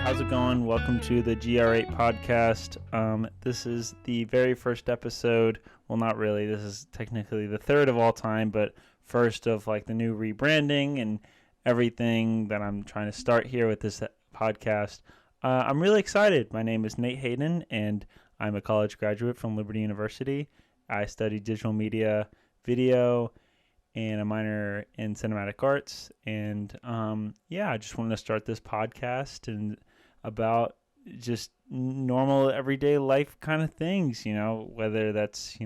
How's it going? Welcome to the GR8 podcast. This is the very first episode. Well, not really. This is technically the third of all time, but first of like the new rebranding and everything that I'm trying to start here with this podcast. I'm really excited. My name is Nate Hayden, and I'm a college graduate from Liberty University. I studied digital media, video, and a minor in cinematic arts. And I just wanted to start this podcast and about just normal everyday life kind of things, whether that's,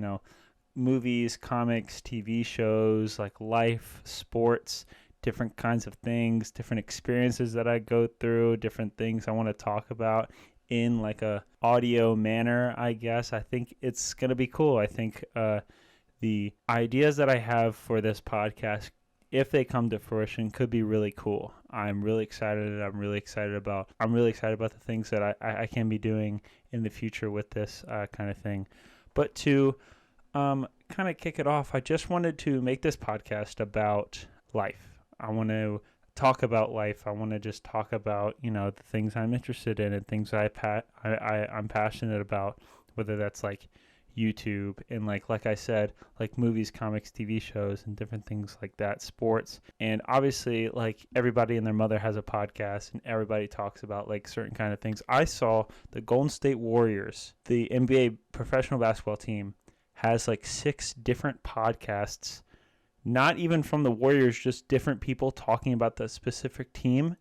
movies, comics, TV shows, like life, sports, different kinds of things, different experiences that I go through, different things I want to talk about in like a audio manner, I guess. I think it's going to be cool. I think the ideas that I have for this podcast, if they come to fruition, could be really cool. I'm really excited. I'm really excited about the things that I can be doing in the future with this kind of thing. But to kind of kick it off, I just wanted to make this podcast about life. I want to talk about life. I want to just talk about, the things I'm interested in and things I'm passionate about, whether that's like YouTube and like I said, like movies, comics, TV shows, and different things like that, sports. And obviously, like everybody and their mother has a podcast and everybody talks about like certain kind of things. I saw the Golden State Warriors, the NBA professional basketball team, has like 6 different podcasts, not even from the Warriors, just different people talking about the specific team.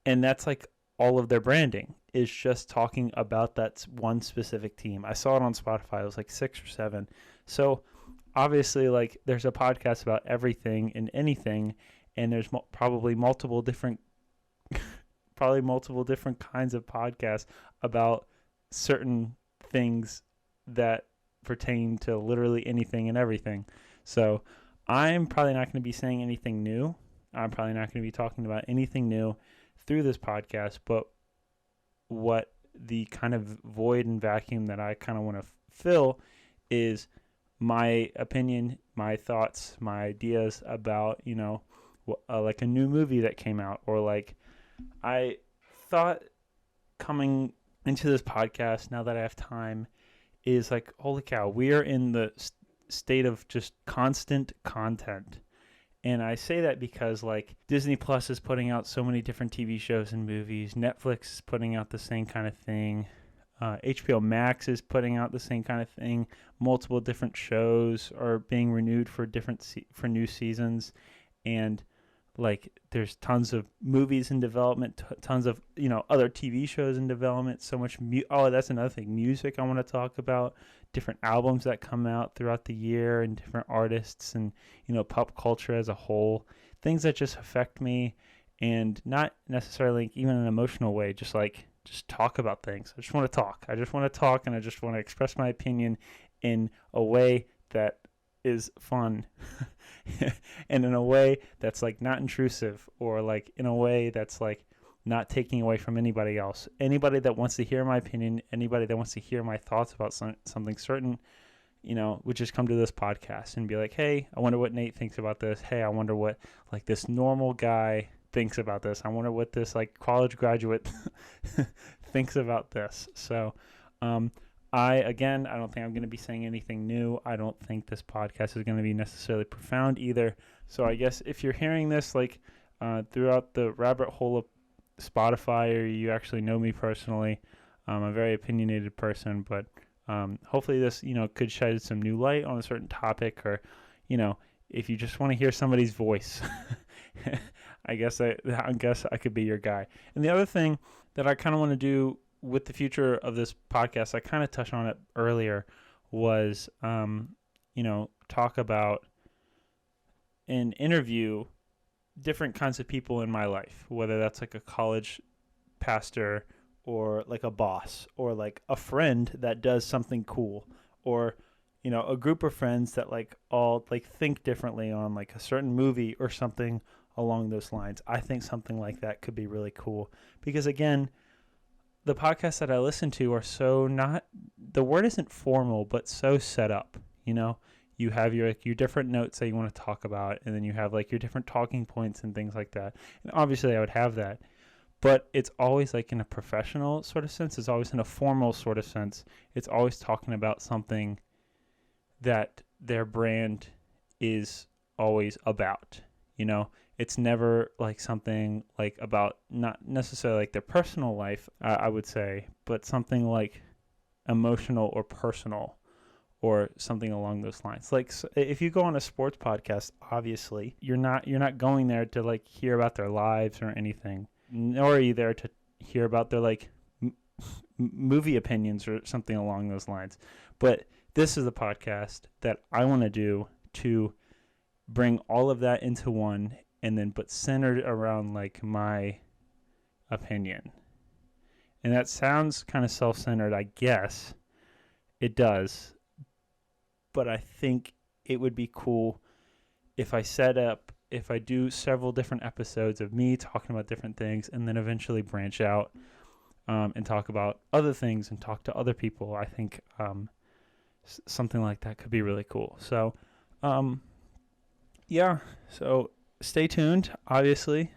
And that's like all of their branding is just talking about that one specific team. I saw it on Spotify. It was like 6 or 7. So obviously, like there's a podcast about everything and anything, and there's probably multiple different kinds of podcasts about certain things that pertain to literally anything and everything. So I'm probably not going to be saying anything new. I'm probably not going to be talking about anything new through this podcast, but what the kind of void and vacuum that I kind of want to fill is my opinion, my thoughts, my ideas about, like a new movie that came out, or like I thought coming into this podcast, now that I have time, is like, holy cow, we are in the state of just constant content. And I say that because like Disney Plus is putting out so many different TV shows and movies. Netflix is putting out the same kind of thing. HBO Max is putting out the same kind of thing. Multiple different shows are being renewed for for new seasons. And like there's tons of movies in development, tons of, other TV shows in development. So much. That's another thing. Music I want to talk about. Different albums that come out throughout the year and different artists and, pop culture as a whole. Things that just affect me, and not necessarily even in an emotional way, just talk about things. I just want to talk. And I just want to express my opinion in a way that is fun and in a way that's like not intrusive, or like in a way that's like not taking away from anybody else. Anybody that wants to hear my opinion, anybody that wants to hear my thoughts about something certain, would just come to this podcast and be like, hey, I wonder what Nate thinks about this. Hey, I wonder what like this normal guy thinks about this. I wonder what this like college graduate thinks about this. So I don't think I'm going to be saying anything new. I don't think this podcast is going to be necessarily profound either. So I guess if you're hearing this like throughout the rabbit hole of Spotify, or you actually know me personally, I'm a very opinionated person, but hopefully this could shed some new light on a certain topic, or if you just want to hear somebody's voice, I guess I could be your guy. And the other thing that I kind of want to do with the future of this podcast, I kind of touched on it earlier, was talk about and interview different kinds of people in my life, whether that's like a college pastor, or like a boss, or like a friend that does something cool, or a group of friends that like all like think differently on like a certain movie or something along those lines. I think something like that could be really cool, because again, the podcasts that I listen to are so not, the word isn't formal, but so set up. You have your different notes that you want to talk about, and then you have like your different talking points and things like that. And obviously I would have that. but it's always like in a professional sort of sense. It's always in a formal sort of sense. It's always talking about something that their brand is always about, you know. It's never like something like about not necessarily like their personal life, I would say, but something like emotional or personal or something along those lines. Like if you go on a sports podcast, obviously you're not going there to like hear about their lives or anything, nor are you there to hear about their like movie opinions or something along those lines. But this is the podcast that I want to do to bring all of that into one, and then but centered around like my opinion. And that sounds kind of self-centered, I guess. It does. But I think it would be cool if I do several different episodes of me talking about different things, and then eventually branch out and talk about other things and talk to other people. I think something like that could be really cool. So, yeah. So stay tuned, obviously.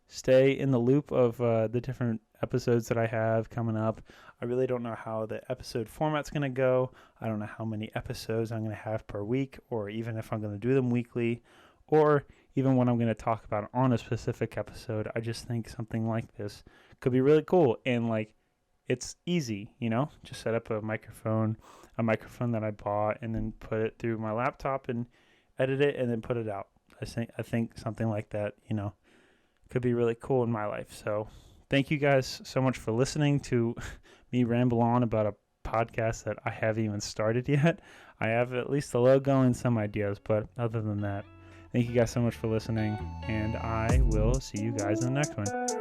Stay in the loop of the different episodes that I have coming up. I really don't know how the episode format's going to go. I don't know how many episodes I'm going to have per week, or even if I'm going to do them weekly, or even what I'm going to talk about on a specific episode. I just think something like this could be really cool. And like, it's easy, you know, just set up a microphone that I bought, and then put it through my laptop and edit it and then put it out. I think something like that, you know, could be really cool in my life. So thank you guys so much for listening to me ramble on about a podcast that I haven't even started yet. I have at least the logo and some ideas, but other than that, thank you guys so much for listening, and I will see you guys in the next one.